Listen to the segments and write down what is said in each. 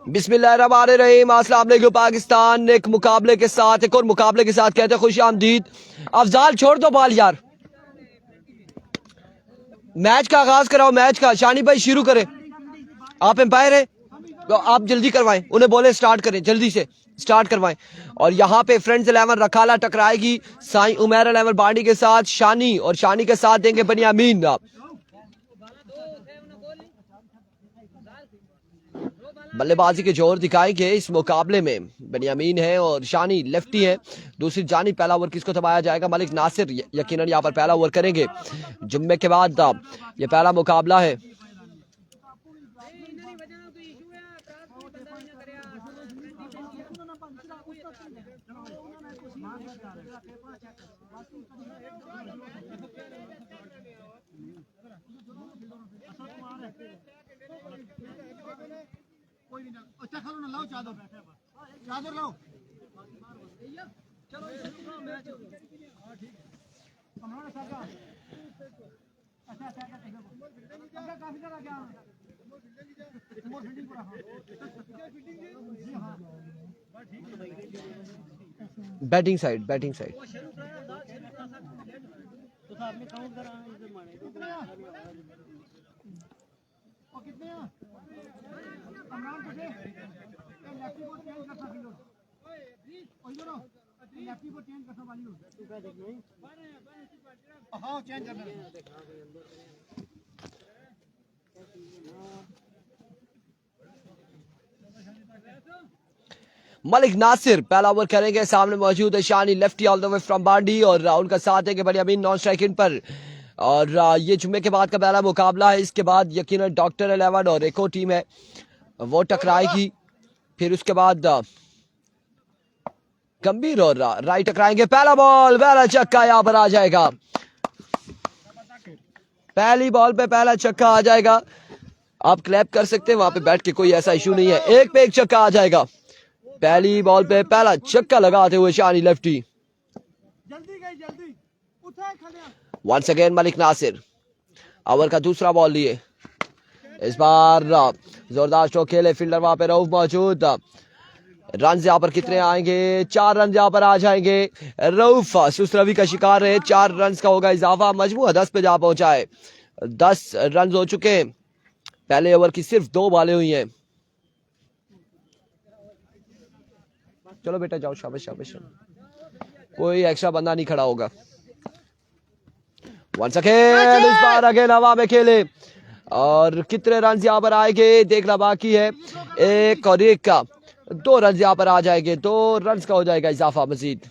बिस्मिल्लाहिर्रहमानिर्रहीम। अस्सलाम वालेकुम। पाकिस्तान एक मुकाबले के साथ, एक और मुकाबले के साथ कहते हैं खुश आमदीद। अफजाल छोड़ दो बॉल यार, मैच का आगाज कराओ मैच का। शानी भाई शुरू करें, आप एम्पायर है तो आप जल्दी करवाएं, उन्हें बोले स्टार्ट करें, जल्दी से स्टार्ट करवाएं। और यहाँ पे फ्रेंड्स 11 रखाला टकराएगी साई उमैर 11 बांडी के साथ शानी, और शानी के साथ देंगे बनियामीन। बल्लेबाजी के जोर दिखाएंगे इस मुकाबले में बनियामीन है और शानी लेफ्टी है। दूसरी जानी पहला ओवर किसको थमाया जाएगा? मलिक नासिर यकीनन यहाँ पर पहला ओवर करेंगे। जुम्मे के बाद ये पहला मुकाबला है। अच्छा खलो ना, लाओ चादर, चादर लाओ। चलो मैच हां ठीक है। हमारा सागा अच्छा अच्छा अच्छा काफी जगह गया मोर फील्डिंग पूरा। हां जी हां ठीक है। बैटिंग साइड, बैटिंग साइड तो साहब ने काउंट करा इधर मारे और कितने हैं कमरान तुझे लेफ्टी को चेंज करना फिर ओए इधर आओ, लेफ्टी को चेंज करना वाली हो तू क्या देख नहीं हां चेंज करना मलिक नासिर पहला ओवर करेंगे। सामने मौजूद है Shani lefty all the way from Bandi, और उनका साथ है कि बनियामीन नॉन स्ट्राइकिंग पर। और ये जुम्मे के बाद का पहला मुकाबला है। इसके बाद यकीनन डॉक्टर 11 और एक और टीम है वो टकराएगी। फिर उसके बाद गंभीर और राइट टकराएंगे। पहला बॉल, पहला छक्का यहाँ पर आ जाएगा। पहली बॉल पे पहला छक्का आ जाएगा। आप क्लैप कर सकते हैं वहां पे बैठ के, कोई ऐसा इशू नहीं है। एक पे एक छक्का आ जाएगा। पहली बॉल पे पहला छक्का लगाते हुए शानी लेफ्टी। जल्दी गई जल्दी उठा खड़े। Once again Malik Nasir over का दूसरा बॉल लिए। इस बार जोरदार स्ट्रोक खेले फील्डर वहां पे रऊफ मौजूद। रन यहाँ पर कितने आएंगे? 4 रन यहाँ पर आ जाएंगे। रऊफ सुस्तरवी का शिकार है। 4 रन का होगा इजाफा, मजमूआ 10 पे जा पहुंचा है। 10 रन हो चुके हैं। पहले ओवर की सिर्फ 2 बॉलें हुई हैं। चलो बेटा जाओ, शाबाश शाबाश। कोई एक्स्ट्रा बंदा नहीं खड़ा होगा। वंस अगेन इस बार अगेन हवा में खेले, और कितने रन यहाँ पर आएंगे देखना बाकी है। एक और एक का 2 रन यहाँ पर आ जाएंगे। 2 रन का हो जाएगा इजाफा मजीद।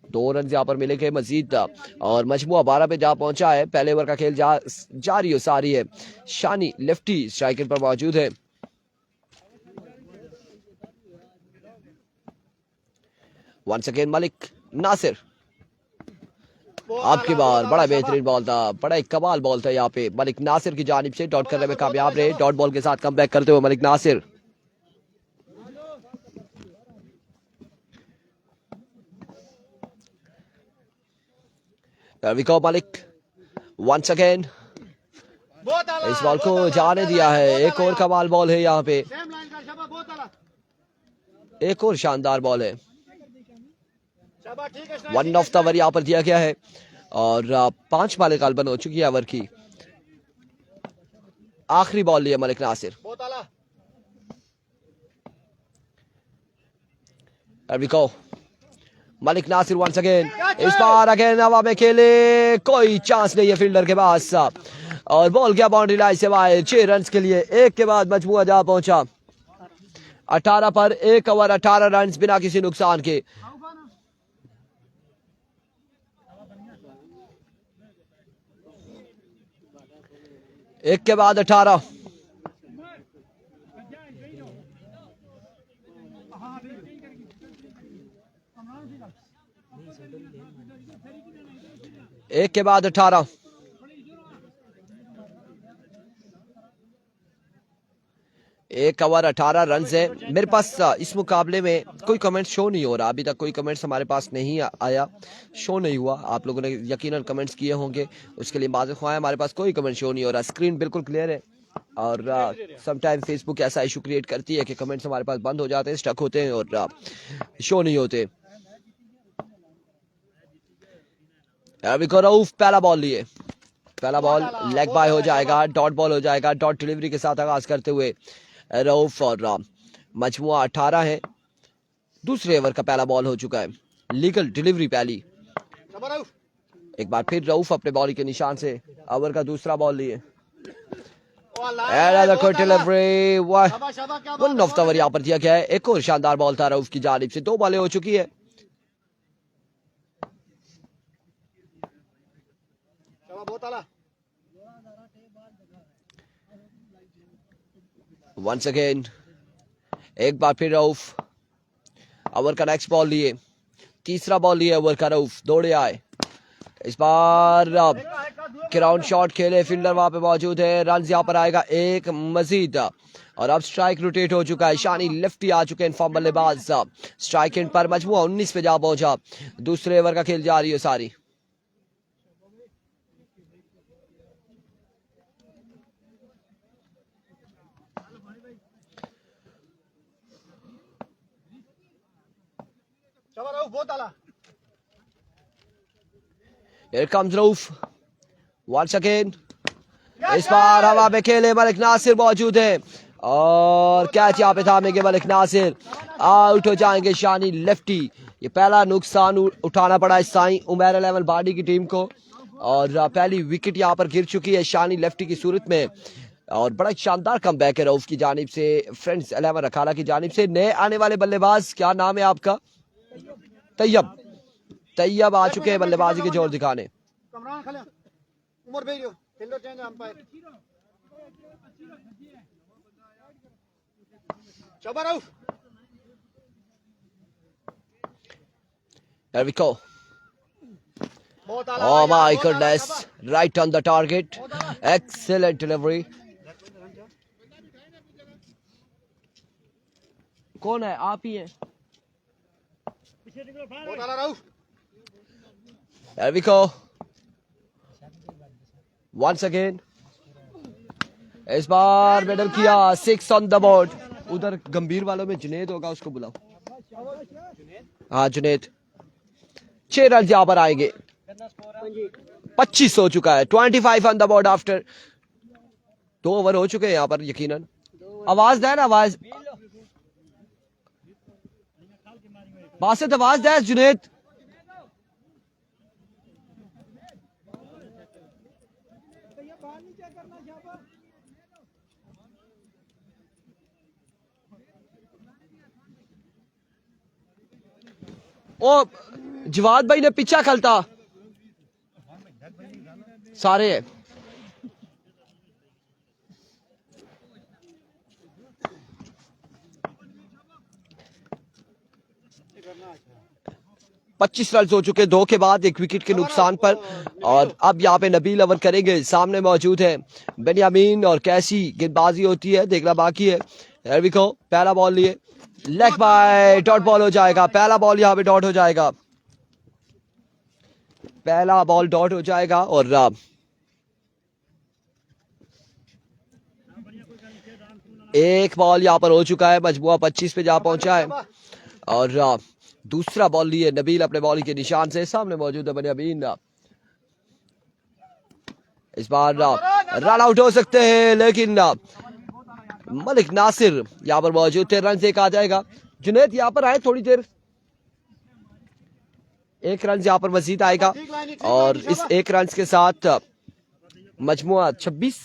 2 रन यहाँ पर मिलेंगे मजीद, और मजमुआ 12 पे जा पहुंचा है। पहले ओवर का खेल जारी हो सारी है। शानी लेफ्टी स्ट्राइकर पर मौजूद है। Once again Malik Nasir. आपकी बार बड़ा बेहतरीन बॉल था, बड़ा एक कमाल बॉल था यहाँ पे मलिक नासिर की जानिब से। डॉट करने में कामयाब रहे। डॉट बॉल के साथ कमबैक करते हुए मलिक नासिर। मलिक वंस अगेन इस बॉल को जाने दिया है। एक और कमाल बॉल है यहाँ पे, एक और शानदार बॉल है। 1 ऑफ द ओवर यहाँ पर दिया गया है, और 5 बॉलें गालबन हो चुकी है ओवर की। आखिरी बॉल लिया मलिक नासिर। Malik Nasir once again. इस बार अगेन हवा में खेले, कोई चांस नहीं है फील्डर के पास, और बॉल गया बाउंड्री लाइन से बाहर। 6 रन के लिए एक के बाद मजमूआ जा पहुंचा 18 पर। 1 ओवर 18 रन बिना किसी नुकसान के। एक के बाद 18। एक के बाद 18। एक ओवर 18 रन है मेरे पास। इस मुकाबले में कोई कमेंट शो नहीं हो रहा, अभी तक कोई कमेंट्स हमारे पास नहीं आया, शो नहीं हुआ। आप लोगों ने यकीनन कमेंट्स किए होंगे, उसके लिए माज़िफ़ ख्वाह है। हमारे पास कोई कमेंट शो नहीं हो रहा, स्क्रीन बिल्कुल क्लियर है। और समटाइम फेसबुक ऐसा इशू क्रिएट करती है कि कमेंट्स हमारे पास बंद हो जाते हैं, स्टक होते हैं और शो नहीं होते। अभी को रऊफ पहला बॉल लिए, पहला बॉल लेग बाय हो जाएगा, डॉट बॉल हो जाएगा। डॉट डिलीवरी के साथ आगाज करते हुए रऊफ और मजमुआ 18 है। दूसरे ओवर का पहला बॉल हो चुका है, लीगल डिलीवरी पहली। एक बार फिर रऊफ अपने बॉल के निशान से ओवर का दूसरा बॉल लिए। Delivery one of the over यहाँ पर दिया गया है। एक और शानदार बॉल था रऊफ की जानिब से, 2 बॉलें हो चुकी है। वंस अगेन एक बार फिर रऊफ ओवर का नेक्स्ट बॉल लिए, तीसरा बॉल लिए ओवर का रऊफ, दौड़े आए। इस बार ग्राउंड शॉट खेले, फील्डर वहां पे मौजूद है। रन यहाँ पर आएगा एक मजीद और अब स्ट्राइक रोटेट हो चुका है। शानी लेफ्टी आ चुके हैं फॉर्म बल्लेबाज, स्ट्राइक एंड पर मजमुआ 19 पे जा पहुंचा। दूसरे ओवर का खेल जारी है सारी। Here comes Rauf. Once again. इस बार हवा में खेले मलिक नासिर मौजूद है और कैच यहाँ पे थामेंगे मलिक नासिर, आउट हो जाएंगे शानी लेफ्टी। ये पहला नुकसान उठाना पड़ा इस साई उमैर 11 बाडी की टीम को और पहली विकेट यहाँ पर गिर चुकी है शानी लेफ्टी की सूरत में। और बड़ा शानदार कमबैक है रऊफ की जानिब से, फ्रेंड्स 11 रखाला की जानिब से। नए आने वाले बल्लेबाज, क्या नाम है आपका? तैयब। तैयब आ चुके हैं बल्लेबाजी के जोर दिखाने। There we go. Oh my goodness, right on the target. Excellent delivery. कौन है? आप ही हैं। There we go. Once again. इस बार मेडल किया, 6 on the board. उधर गंभीर वालों में जुनेद होगा, उसको बुलाओ। हाँ जुनेद। 6 रन यहाँ पर आएंगे, 25 हो चुका है। 25 on the board after 2 over हो चुके हैं यहाँ पर यकीनन। आवाज दे ना, आवाज बासित, आवाज दे जुनेद। ओ जवाद भाई ने पीछा खलता सारे है। पच्चीस रन हो चुके 2 के बाद 1 विकेट के नुकसान पर। और अब यहाँ पे नबील ओवर करेंगे, सामने मौजूद है बेनियामीन और कैसी गेंदबाजी होती है देखना बाकी है। There we go. पहला बॉल लिए, लेग बाय, डॉट बॉल हो जाएगा। पहला बॉल यहाँ पे डॉट हो जाएगा, पहला बॉल डॉट हो जाएगा। और एक बॉल यहाँ पर हो चुका है, मजमुआ 25 पे जा पहुंचा है। और दूसरा बॉल लिए नबील अपने बॉल के निशान से, सामने मौजूद है बेनियामीन। इस बार रन आउट हो सकते हैं लेकिन मलिक नासिर यहाँ पर मौजूद थे, रन से आ जाएगा। जुनेद यहाँ पर आए थोड़ी देर, 1 रन यहाँ पर मजीद आएगा और इस 1 रन के साथ मजमुआ 26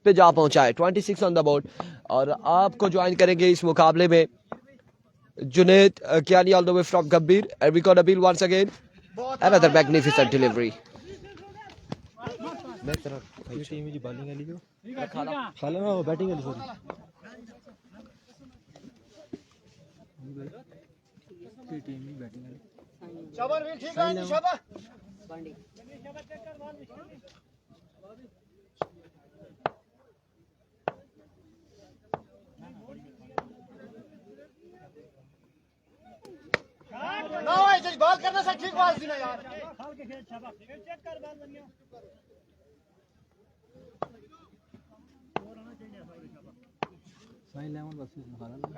पे जा पहुंचा है। 26 ऑन द बोर्ड। और आपको ज्वाइन करेंगे इस मुकाबले में Junaid Kiyani all the way from Gambhir. And we got Nabeel once again, another magnificent delivery. मैं तेरा टीम की बॉलिंग वाली जो खाला ना वो बैटिंग वाली सॉरी टीम की बैटिंग वाली शाबाश भी ठीक है शाबाश बांडी। ठीक बात सुना यार खाल के खेत छापा चेक कर बाल बनिया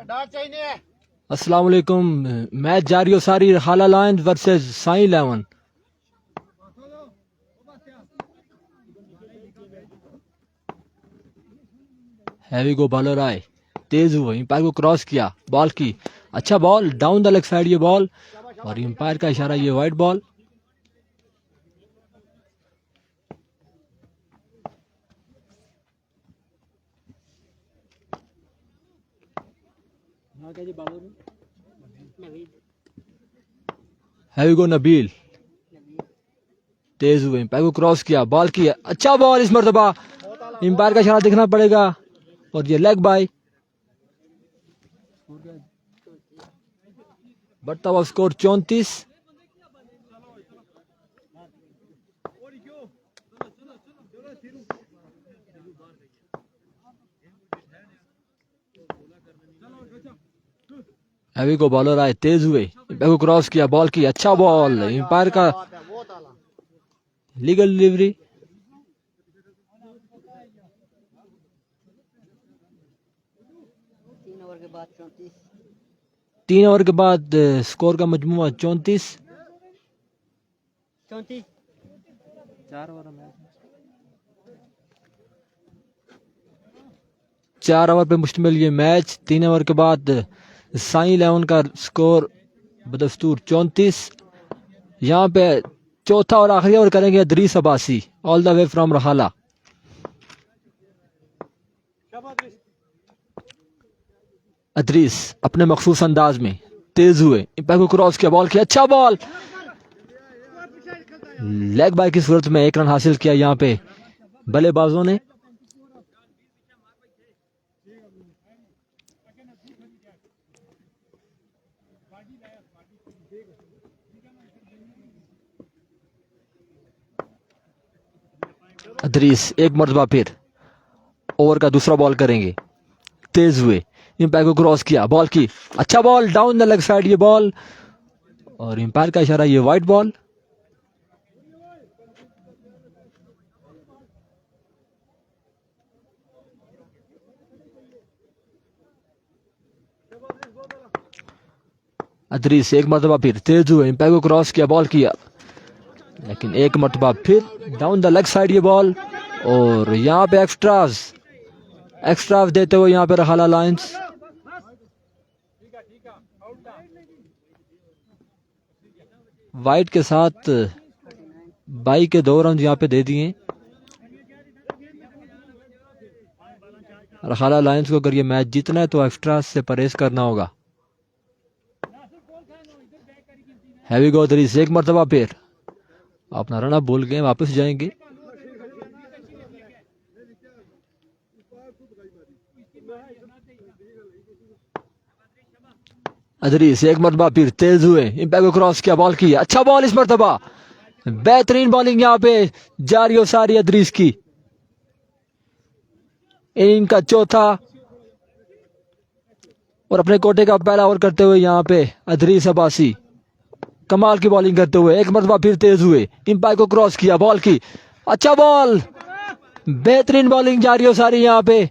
डाट चाहिए अस्सलाम वालेकुम। मैच जारी हो सारी हाला लायंस वर्सेस साई 11। हैवी गो बॉलर आए, तेज हुए, एम्पायर को क्रॉस किया, बॉल की, अच्छा ball down the leg side ये बॉल, और एम्पायर का इशारा ये वाइड बॉल। हैवी गो नबील, तेज हुए, एम्पायर को क्रॉस किया, बॉल की, अच्छा बॉल इस मरतबा, एम्पायर का इशारा देखना पड़ेगा, और ये लेग बाय। बढ़ता हुआ स्कोर 34। हैवी को बॉलर आए, तेज हुए, एम्पायर को क्रॉस किया, बॉल की, अच्छा बॉल, एम्पायर का लीगल डिलीवरी। 3 ओवर के बाद स्कोर का मजमूआ 34। 4 ओवर पे मुश्तमिल ये मैच। 3 ओवर के बाद साई 11 का स्कोर बदस्तूर 34। यहाँ पे चौथा और आखिरी ओवर करेंगे Idrees Abbasi, all the way from Rahala. Idrees अपने मखसूस अंदाज में तेज हुए, एम्पायर को क्रॉस किया, बॉल की, अच्छा बॉल, लेग बाय की सूरत में 1 रन हासिल किया यहाँ पे बल्लेबाजों ने। अदरीस एक मरतबा फिर ओवर का दूसरा बॉल करेंगे, तेज हुए, एम्पायर को क्रॉस किया, बॉल की, अच्छा ball down the leg side ये बॉल, और एम्पायर का इशारा ये वाइड बॉल। अदरीस एक मरतबा फिर तेज हुए, एम्पायर को क्रॉस किया, बॉल किया, लेकिन एक मरतबा फिर डाउन द लेग साइड ये बॉल, और यहाँ पे एक्स्ट्रास देते हुए यहाँ पे रहाला लायंस। वाइड के साथ बाई के 2 रन यहाँ पे दे दिए रहाला लायंस को। अगर ये मैच जीतना है तो एक्स्ट्रास से परहेज करना होगा। हैवी गो अदरीस एक मरतबा फिर अपना रन अप भूल गए, वापस जाएंगे। अदरीस एक मरतबा फिर तेज हुए, एम्पायर को क्रॉस किया, बॉल की, अच्छा बॉल इस मरतबा, बेहतरीन बॉलिंग यहाँ पे जारी हो सारी अदरीस की। इनका चौथा और अपने कोटे का पहला ओवर करते हुए यहाँ पे अदरीस अब्बासी कमाल की बॉलिंग करते हुए एक मरतबा फिर तेज हुए, एम्पायर को क्रॉस किया, बॉल की, अच्छा बॉल, बेहतरीन बॉलिंग जारी हो सारी यहाँ पे।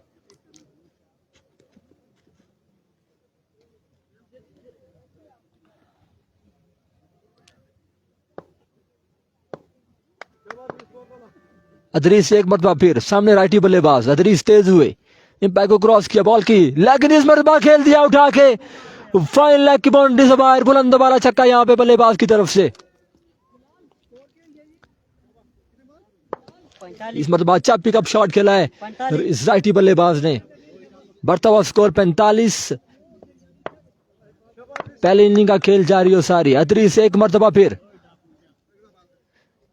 अदरीस एक मरतबा फिर सामने राइटी बल्लेबाज, अदरीस तेज हुए, एम्पायर को क्रॉस किया, बॉल की, लेकिन इस मरतबा खेल दिया उठा के, फाइन लेग की बाउंड्री से बाहर, बुलंद वाला छक्का यहाँ पे बल्लेबाज की तरफ से। इस मरतबा अच्छा पिकअप शॉट खेला है इस राइटी बल्लेबाज ने। बढ़ता हुआ स्कोर 45। पहले इनिंग का खेल जारी हो सारी। अदरीस एक मरतबा फिर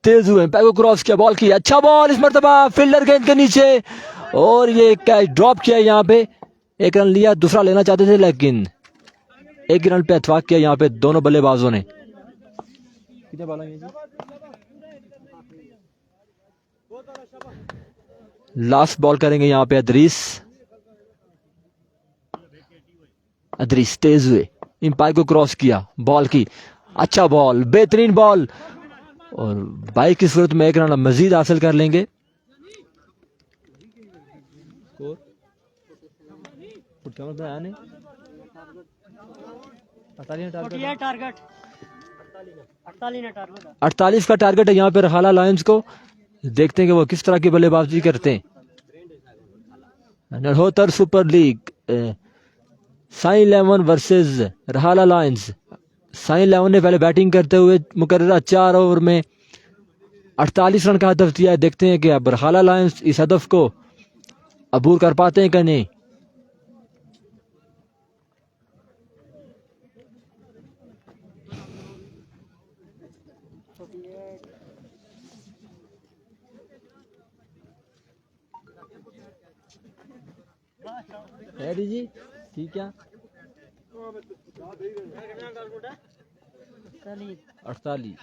तेज हुए, पैर को क्रॉस किया, बॉल की, अच्छा बॉल इस मरतबा फील्डर गेंद के नीचे, और ये कैच ड्रॉप किया यहाँ पे। 1 रन लिया, दूसरा लेना चाहते थे लेकिन 1 रन पे इत्तेफाक किया यहाँ पे दोनों बल्लेबाजों ने। लास्ट बॉल करेंगे यहाँ पे अदरीस। अदरीस तेज हुए, एम्पायर को क्रॉस किया, बॉल की, अच्छा बॉल, बेहतरीन बॉल, और बाइक की सूरत में एक रन मजीद हासिल कर लेंगे। टारगेट 48 का टारगेट है यहाँ पे रहाला लायंस को। देखते हैं कि वो किस तरह की बल्लेबाजी करते हैं। Narhotar super league, Sai 11 versus Rahala lions. Sai 11 ने पहले बैटिंग करते हुए मुकर्ररा 4 ओवर में 48 रन का हदफ दिया है। देखते हैं कि अब रहाला लायंस इस हदफ को अबूर कर पाते हैं कि नहीं। जी ठीक है, 48।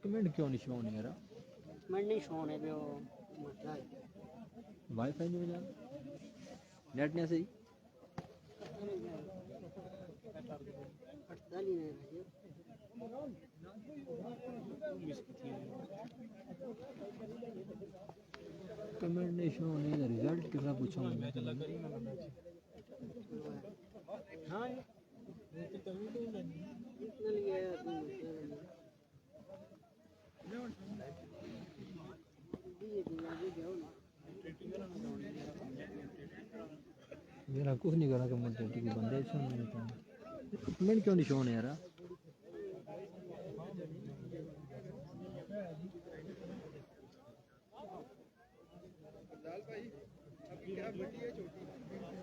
कमेंट क्यों नहीं शो नहीं रहा? वाईफाई नहीं मिला, नेट नहीं सही। कमेंट नहीं शो नहीं, रिजल्ट कितना पूछा मेरा कुछ नहीं करा कमेंट करके बंदे शो नहीं होता। कमेंट क्यों नहीं शो नहीं रहा?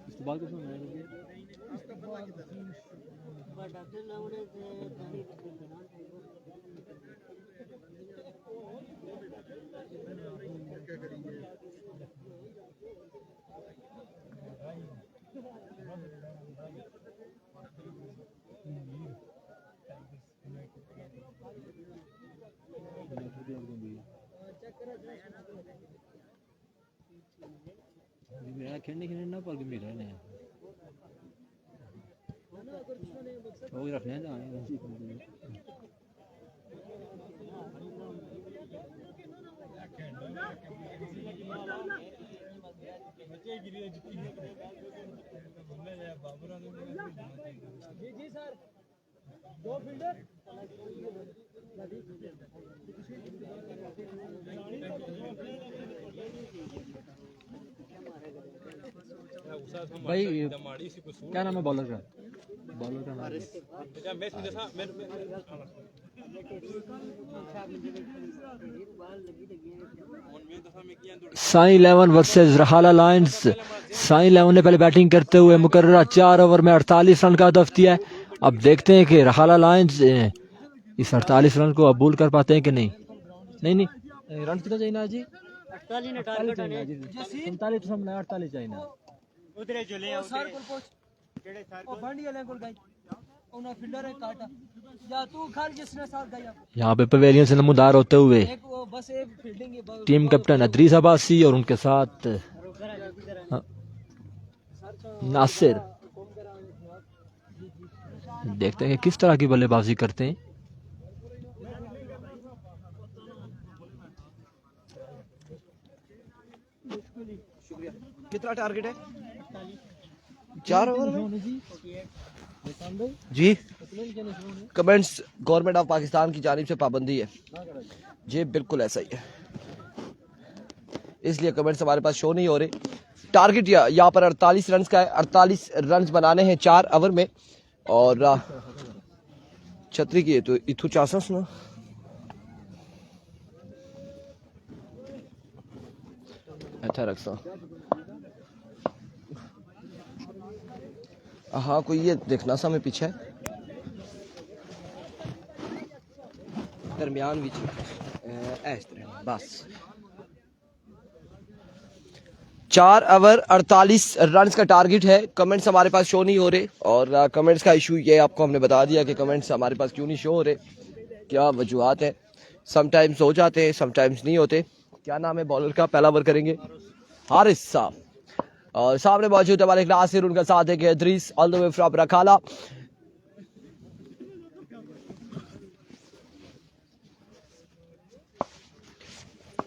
इस्तेमाल को सुन खेलने खेलने ना पर मिल रहे हैं वो रखने जी सर, 2 फील्डर भाई क्या नाम है बॉलर का? बॉलर का नाम साई 11 वर्सेस रहाला लायंस। साई 11 ने पहले बैटिंग करते हुए मुकर्ररा 4 ओवर में 48 रन का हदफ दिया है। अब देखते हैं कि रहाला लायंस इस 48 रन को अबूल कर पाते हैं कि नहीं। नहीं रन कितना चाहिए ना जी? 48 टारगेट है जी, 47 तो हमने 48 चाहिए ना। उधरे जो ले सर को पूछ केड़े सर को बंडी वाले को गई उन्हें फील्डर है काटा या तू खाल जिसने साथ गया। यहाँ पे पवेलियन से नमूदार होते हुए एक बस एक fielding team captain Adris Abbasi और उनके साथ नासिर। देखते हैं कि किस तरह की बल्लेबाजी करते हैं। कितना टारगेट है? 4 ओवर में जी। कमेंट्स गवर्नमेंट ऑफ पाकिस्तान की जानिब से पाबंदी है जी, बिल्कुल ऐसा ही है, इसलिए कमेंट्स हमारे पास शो नहीं हो रहे। टारगेट यहाँ पर 48 रन का है। 48 रन बनाने हैं 4 ओवर में। और छतरी की तो इथू चासस ना अच्छा रखसा। हाँ कोई ये देखना सा मैं पीछे दरमियान भी इस तरह बस। 4 ओवर 48 रन का टारगेट है। कमेंट्स हमारे पास शो नहीं हो रहे और कमेंट्स का इशू ये आपको हमने बता दिया कि कमेंट्स हमारे पास क्यों नहीं शो हो रहे, क्या वजूहत है। समटाइम्स हो जाते हैं, समटाइम्स नहीं होते। क्या नाम है बॉलर का? पहला ओवर करेंगे हारिस साहब। और सामने मौजूद है मालिक नासिर, उनका साथ है कि Idrees all the way from Rakhala.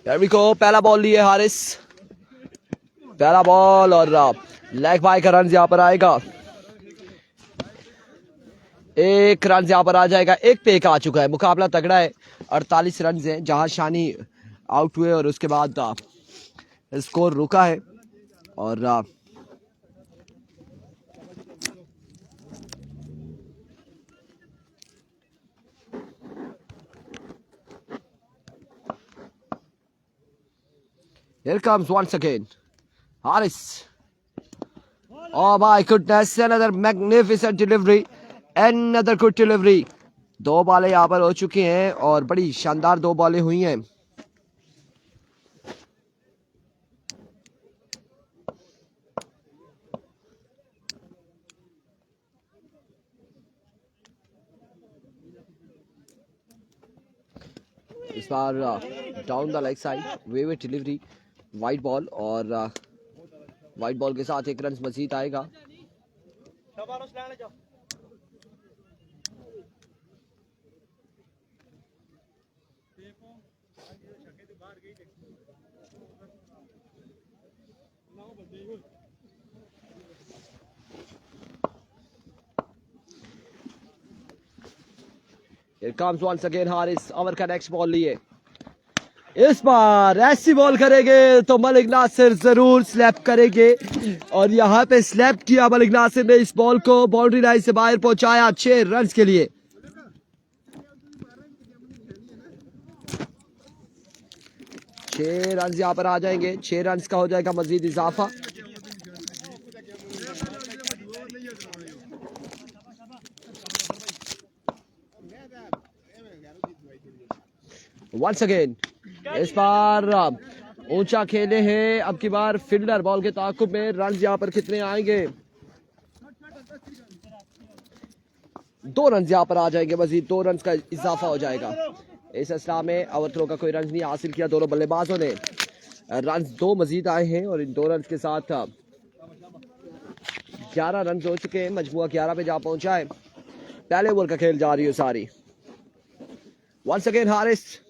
पहला बॉल लिए हारिस, पहला बॉल और लेग बाय का रन यहां पर आएगा। एक रन यहां पर आ जाएगा, एक पे एक आ चुका है। मुकाबला तगड़ा है, 48 रन है। जहां शानी आउट हुए और उसके बाद स्कोर रुका है। और here comes once again Haris. Oh my goodness, another magnificent delivery, another good delivery. दो बॉलें यहाँ पर हो चुकी हैं और बड़ी शानदार दो बॉलें हुई हैं। इस बार down the leg side wave delivery, wide ball, और वाइट बॉल के साथ एक रन मजीद आएगा। Here comes once again Haris, over का नेक्स्ट बॉल लिए। इस बार ऐसी बॉल करेंगे तो मलिक नासिर जरूर स्लैप करेंगे, और यहाँ पे स्लैप किया मलिक नासिर ने। इस बॉल को बाउंड्री लाइन से बाहर पहुंचाया 6 रन के लिए। छह रन यहाँ पर आ जाएंगे, 6 रन का हो जाएगा मजीद इजाफा। वंस अगेन इस बार ऊंचा खेले हैं अब की बार फील्डर। बॉल के ताकुब में रन यहाँ पर कितने आएंगे? 2 रन यहाँ पर आ जाएंगे, मजीद 2 रन का इजाफा हो जाएगा। इस असला में ओवर थ्रो का कोई रन नहीं हासिल किया दोनों बल्लेबाजों ने। रन 2 मजीद आए हैं और इन 2 रन के साथ 11 रन हो चुके हैं। मजमुआ 11 पे जा पहुंचा है। पहले ओवर का खेल जारी है सारी। वंस अगेन हारिस,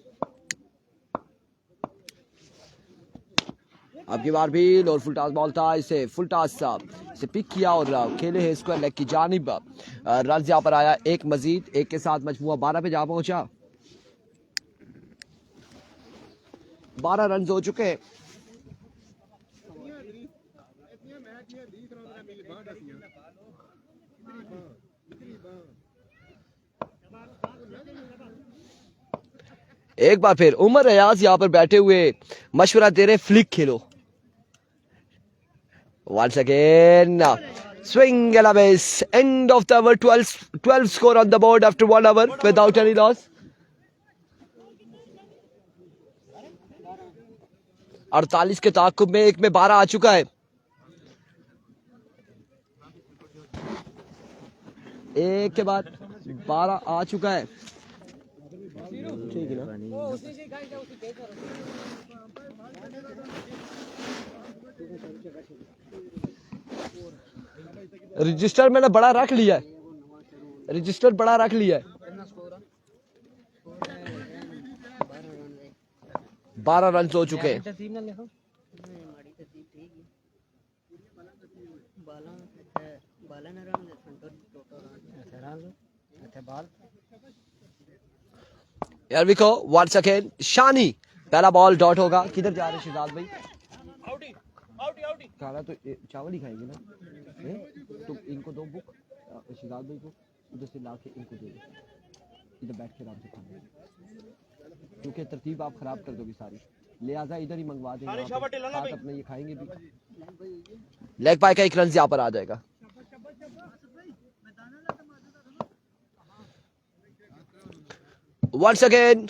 अब की बार भी लोअर फुल टॉस बॉल था, इसे फुल टॉस इसे पिक किया और खेले हैं स्क्वायर लेग की जानिब। रन यहाँ पर आया एक मजीद, एक के साथ मजमुआ 12 पे जा पहुंचा। 12 रन हो चुके हैं। एक बार फिर उमर रियाज यहाँ पर बैठे हुए मशवरा दे रहे, flick Khelo. Once again, swing and a miss. End of the over. 12 score on the board after 1 hour without any loss. 48 के ताकुब में एक में 12 आ चुका है। एक के बाद 12 आ चुका है। ठीक है ना? रजिस्टर मैंने बड़ा रख लिया है, रजिस्टर बड़ा रख लिया है। 12 रन हो चुके हैं। Here we go once again. शानी, पहला बॉल डॉट होगा। किधर जा रहे शिजाद भाई? खाना तो चावल ही खाएंगे ना। तो इनको दो बुक शिजाद भाई को, उधर से लाके इनको दे दो, इधर बैठ के आराम से खाना, क्योंकि तरतीब आप खराब कर दोगे सारी, लिहाजा इधर ही मंगवा देंगे। साथ अपने ये खाएंगे भी। लेग बाय का 1 रन यहाँ पर आ जाएगा। Once again,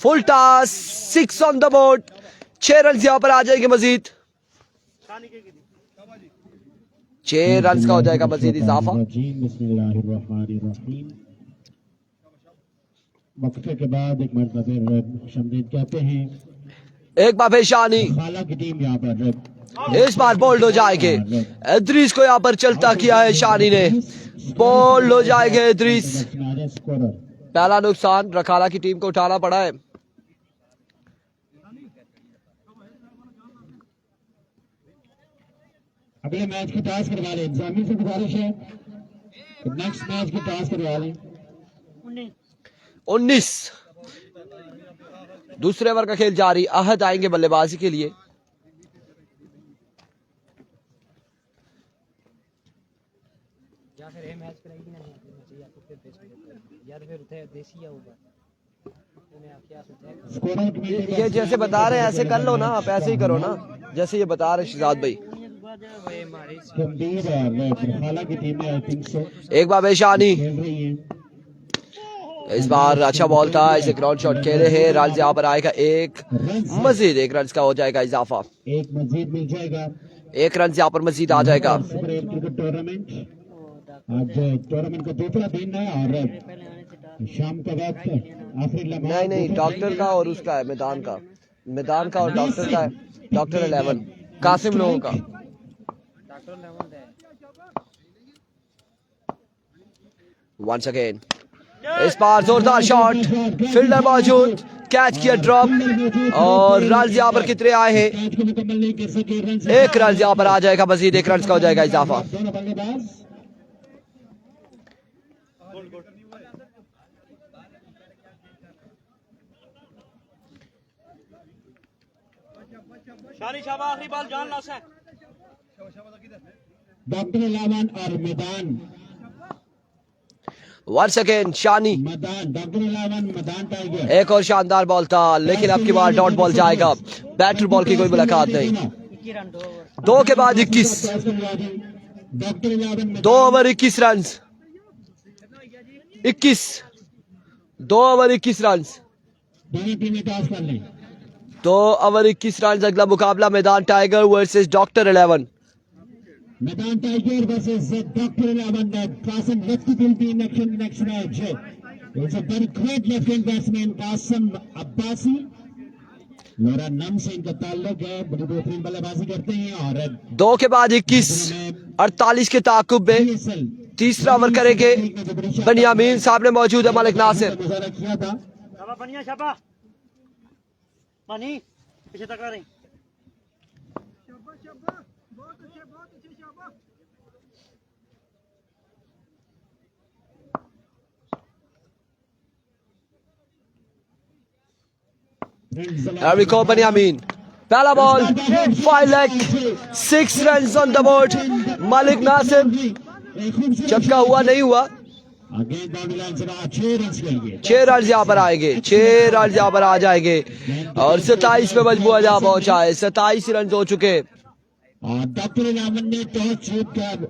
full toss, 6 on the board. 6 run यहाँ पर आ जाएंगे मजीद। 6 रन का हो जाएगा मजीद इजाफा। वक्फे के बाद एक मरतबा खुशामदीद कहते हैं। एक बार फिर शानी, खाला की टीम यहाँ पर इस बार बोल्ड हो जाएंगे। इद्रीस को यहाँ पर चलता किया है शानी ने, बोल्ड हो जाएंगे इद्रीस। स्कोरर पहला नुकसान रखाला की टीम को उठाना पड़ा है। अगले मैच की टॉस करवा लें, इंतजामिया से गुजारिश है नेक्स्ट मैच की टॉस करवा लें। 19 दूसरे ओवर का खेल जारी। अहद आएंगे बल्लेबाजी के लिए। या फिर ये मैच करेगी ना या तो फिर या तो फिर उठे देसी या होगा उन्हें आप क्या सोचते हैं। स्कोरर कमेटी ये जैसे बता रहे हैं ऐसे कर लो ना, आप ऐसे ही करो ना जैसे ये बता रहे शहजाद भाई। गंभीर और खाला की टीम है, आई थिंक सो एक बार बेशानी, खेल रही है। इस बार अच्छा बॉल था, इसे ग्राउंड शॉट खेले हैं। रन यहाँ पर आएगा एक, मजीद एक रन का हो जाएगा इजाफा। एक मजीद मिल जाएगा। एक रन यहाँ पर मजीद आ जाएगा। सुपर 8 क्रिकेट टूर्नामेंट आज टूर्नामेंट का दूसरा दिन है और शाम का वक्त आखिरी लम्हा। नहीं डॉक्टर का और उसका है, मैदान का और डॉक्टर का है। डॉक्टर 11 कासिम लोगों का। वंस अगेन, इस बार जोरदार शॉट, फील्डर मौजूद, कैच किया ड्रॉप और रन यहाँ पर कितने आए हैं? कैच को मुकम्मल नहीं कर सके। रन एक रन यहाँ पर आ जाएगा, मजीद एक रन का हो जाएगा इजाफा। दोनों बल्लेबाज डॉक्टर अलावन और मैदान वंस अगेन शानी, डॉक्टर अलावन मैदान टाइगर। एक और शानदार बॉल था लेकिन अब की बार डॉट बॉल जाएगा। बैटर बॉल की कोई मुलाकात नहीं। 2 के बाद 21, doctor Alawan 2 over 21 run, 21 2 over 21 run, दोनों टीमें टॉस कर लें। 2 ओवर 21 रन। अगला मुकाबला मैदान टाइगर वर्सेस डॉक्टर 11। मैदान tiger versus doctor Alawan. Qasim left will be in action next match. It's a very great left hand batsman Qasim Abbasi. लोरा नम से इनका ताल्लुक है, बड़ी बेहतरीन बल्लेबाजी करते हैं और 2 के बाद 21, 48 के ताकुब में PSL तीसरा ओवर करेंगे। बनियामीन सामने मौजूद है मलिक नासिर। मुजाहरा किया था। शाबा बनिया शाबा पानी पीछे तक आ रही। Here we go, Benjamin. पहला ball 5 leg, 6 run on the board. Malik Nasir, चक्का हुआ नहीं हुआ। अगेन बाउंड्री लाइन से बाहर 6 रन के लिए 6 रन यहाँ पर आएंगे, 6 रन यहाँ पर आ जाएंगे और 27 पे मजबूआ जहाँ पहुंचा है। 27 रन हो चुके। और डॉक्टर अलावन ने टॉस जीत कर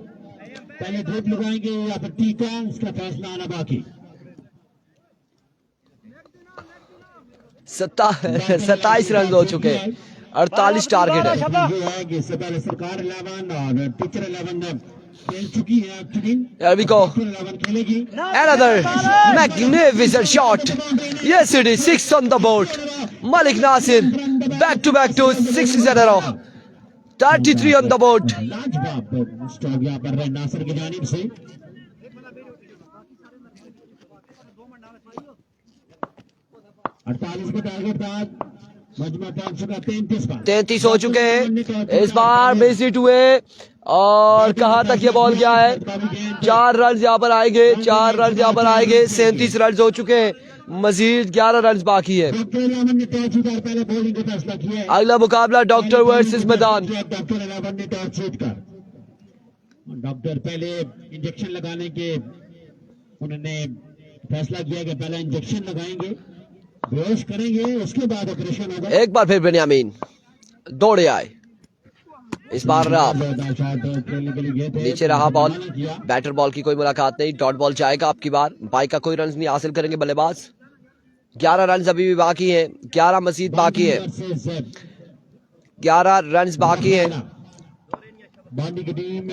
पहले ड्रिप लगाएंगे या फिर टीका, उसका फैसला आना बाकी। 27 रन हो चुके, 48 टारगेट है। ये है कि इससे पहले सरकार 11 और टीचर 11 खेल चुकी है। Actually Here we go. Doctor 11 खेलेगी। Another magnificent shot. Yes, it is 6 on the board. Malik Nasir back to 6 in a row. 33 on the board. लाजवाब स्ट्रोक यहाँ पर रहे नासिर की जानिब से। 48 का टारगेट था, मजमा पहुंच चुका 33 पर। 33 हो चुके हैं। इस बार मिस हिट हुए और कहां तक ये बॉल गया है? 4 रन यहाँ पर आएंगे, 4 रन यहाँ पर आएंगे। 37 रन हो चुके हैं, मजीद 11 रन बाकी है। डॉक्टर अलावन ने टॉस जीतकर पहले बॉलिंग का फैसला किया है। अगला मुकाबला डॉक्टर वर्सेस मैदान। डॉक्टर अलावन ने टॉस जीतकर डॉक्टर पहले इंजेक्शन लगाने के उन्होंने फैसला किया कि पहले इंजेक्शन लगाएंगे, बेहोश करेंगे, उसके बाद ऑपरेशन होगा। एक बार फिर बेनियामीन दौड़े आए। इस बार नीचे रहा बॉल, बैटर बॉल की कोई मुलाकात नहीं। डॉट बॉल जाएगा आपकी बार। बाई का कोई रन नहीं हासिल करेंगे बल्लेबाज। 11 रन अभी भी बाकी है, 11 मजीद बाकी है, 11 रन बाकी है। बांडी की टीम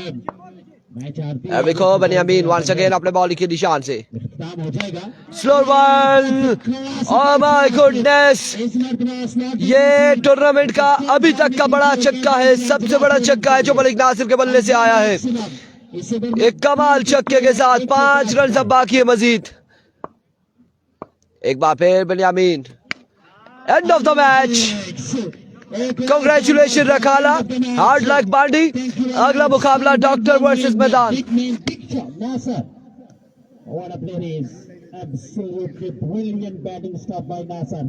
देखो बेनियामीन वंस अगेन अपने बॉलिंग के निशान से इख्तिताम हो जाएगा। स्लोर वन, ओह माय गुडनेस, ये टूर्नामेंट का अभी तक का बड़ा छक्का है, सबसे बड़ा छक्का है जो मलिक नासिर के बल्ले से आया है। एक कमाल छक्के के साथ 5 रन अब बाकी है मजीद। एक बार फिर Benyamin, end of the match. Congratulations Rakhala, hard luck Bandi. अगला मुकाबला डॉक्टर वर्सेस मैदान। What a play it is. Absolutely brilliant batting stop by Nasser.